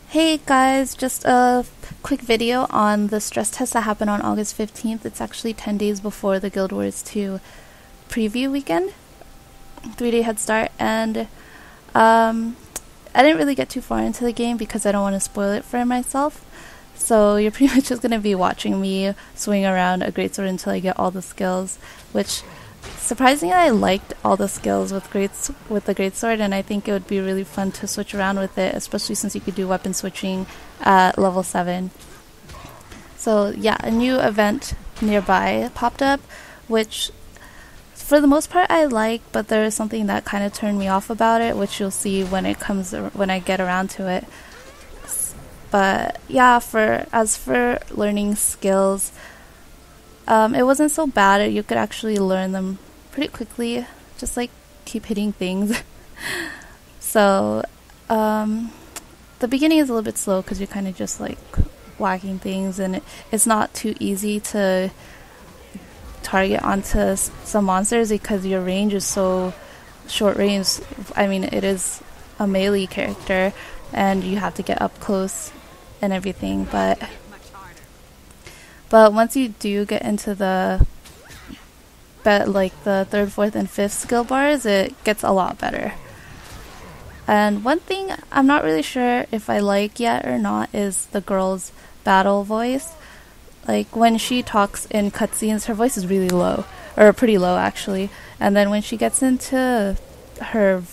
Hey guys, just a quick video on the stress test that happened on August 15th. It's actually 10 days before the Guild Wars 2 preview weekend. 3-day head start, and I didn't really get too far into the game because I don't want to spoil it for myself. So you're pretty much just going to be watching me swing around a greatsword until I get all the skills, which surprisingly I liked all the skills with the greatsword, and I think it would be really fun to switch around with it, especially since you could do weapon switching at level 7. So yeah, a new event nearby popped up, which for the most part I like, but there is something that kind of turned me off about it, which you'll see when I get around to it. But yeah, as for learning skills, it wasn't so bad. You could actually learn them pretty quickly, just like keep hitting things. So the beginning is a little bit slow because you're kind of just like whacking things, and it's not too easy to target onto some monsters because your range is so short range. I mean, it is a melee character and you have to get up close and everything, but once you do get into the the 3rd, 4th, and 5th skill bars, it gets a lot better. And one thing I'm not really sure if I like yet or not is the girl's battle voice. Like when she talks in cutscenes, her voice is really low, or pretty low actually, and then when she gets into her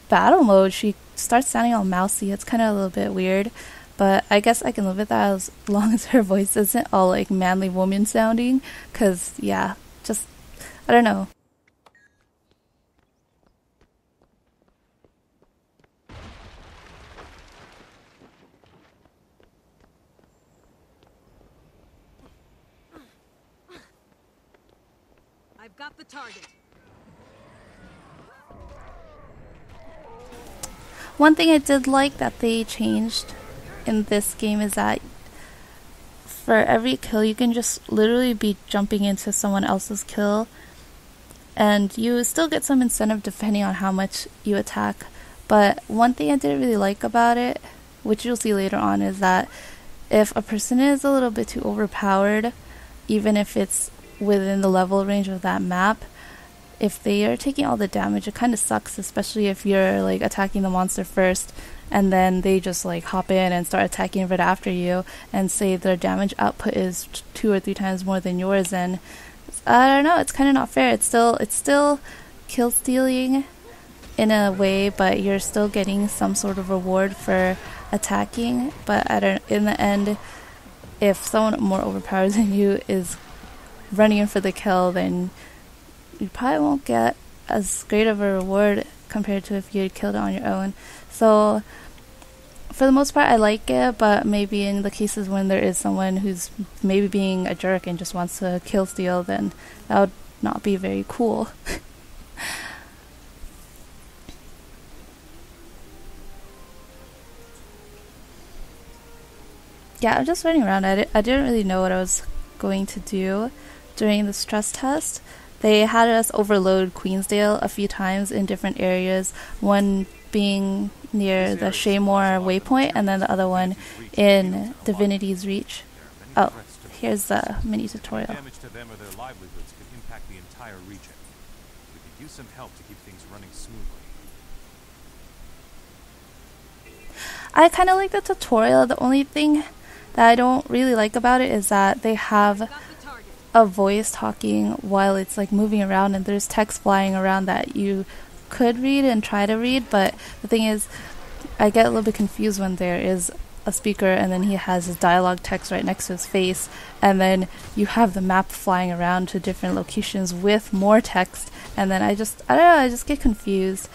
battle mode, she starts sounding all mousy. It's kind of a little bit weird. But I guess I can live with that as long as her voice isn't all like manly woman sounding, cause yeah, just, I don't know. I've got the target. One thing I did like that they changed in this game is that for every kill you can just literally be jumping into someone else's kill, and you still get some incentive depending on how much you attack. But one thing I didn't really like about it, which you'll see later on, is that if a person is a little bit too overpowered, even if it's within the level range of that map, if they are taking all the damage, it kind of sucks, especially if you're like attacking the monster first and then they just like hop in and start attacking right after you, and say their damage output is 2 or 3 times more than yours, and I don't know, it's kind of not fair. It's still kill stealing in a way, but you're still getting some sort of reward for attacking. But in the end, if someone more overpowered than you is running in for the kill, then you probably won't get as great of a reward compared to if you had killed it on your own. So for the most part I like it, but maybe in the cases when there is someone who's maybe being a jerk and just wants to kill steal, then that would not be very cool. Yeah, I'm just running around. I didn't really know what I was going to do during the stress test. They had us overload Queensdale a few times in different areas, one being near the Shaymore waypoint and then the other one in Divinity's Reach. Oh, here's the mini tutorial. Damage to them or their livelihoods could impact the entire region. We could use some help to keep things running smoothly. I kind of like the tutorial. The only thing that I don't really like about it is that they have a voice talking while it's like moving around, and there's text flying around that you could read and try to read, but the thing is I get a little bit confused when there is a speaker and then he has his dialogue text right next to his face, and then you have the map flying around to different locations with more text, and then I don't know, I just get confused.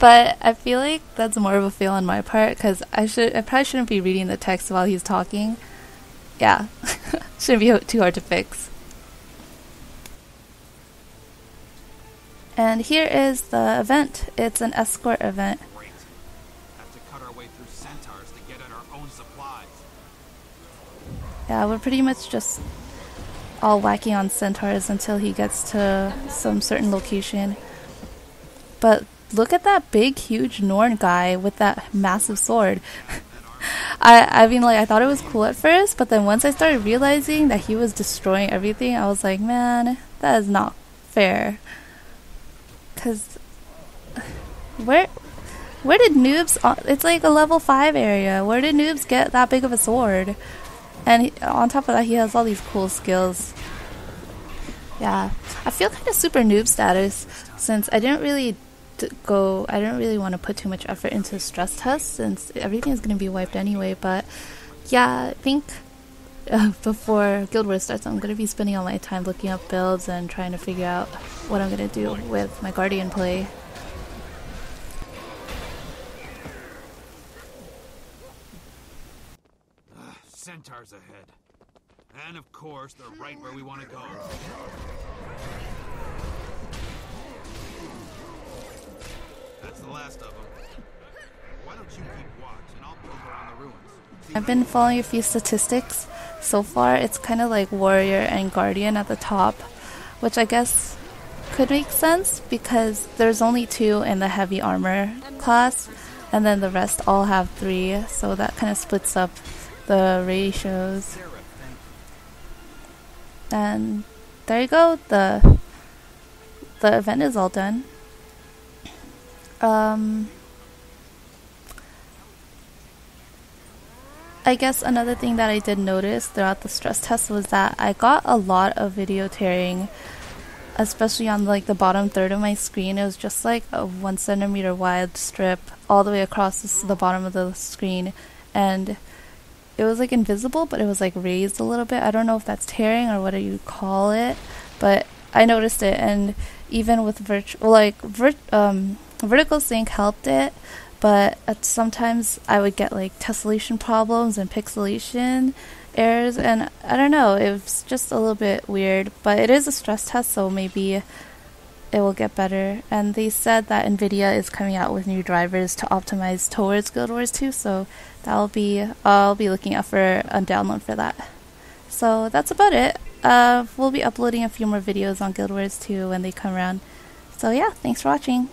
But I feel like that's more of a fail on my part, because I probably shouldn't be reading the text while he's talking. Yeah, shouldn't be too hard to fix. And here is the event. It's an escort event. Great. Have to cut our way through centaurs to get at our own supplies. Yeah, we're pretty much just all whacking on centaurs until he gets to some certain location. But look at that big, huge Norn guy with that massive sword. I mean, like, I thought it was cool at first, but then once I started realizing that he was destroying everything, I was like, man, that is not fair. Cause where did noobs? It's like a level 5 area. Where did noobs get that big of a sword? And on top of that, he has all these cool skills. Yeah, I feel kind of super noob status since I didn't really want to put too much effort into stress tests since everything is going to be wiped anyway. But yeah, I think before Guild Wars starts, I'm going to be spending all my time looking up builds and trying to figure out what I'm going to do with my Guardian play. Centaurs ahead. And of course, they're right where we want to go. That's the last of them. Why don't you keep watch and I'll poke around the ruins. I've been following a few statistics. So far, it's kind of like Warrior and Guardian at the top, which I guess could make sense because there's only 2 in the heavy armor class, and then the rest all have 3, so that kind of splits up the ratios. And there you go, the event is all done. I guess another thing that I did notice throughout the stress test was that I got a lot of video tearing, especially on like the bottom third of my screen. It was just like a 1 centimeter wide strip all the way across the bottom of the screen, and it was like invisible, but it was like raised a little bit. I don't know if that's tearing or what do you call it, but I noticed it. And even with vertical sync helped it, but sometimes I would get like tessellation problems and pixelation errors, and I don't know, it was just a little bit weird. But it is a stress test, so maybe it will get better. And they said that Nvidia is coming out with new drivers to optimize towards Guild Wars 2, so I'll be looking out for a download for that. So that's about it. We'll be uploading a few more videos on Guild Wars 2 when they come around. So yeah, thanks for watching.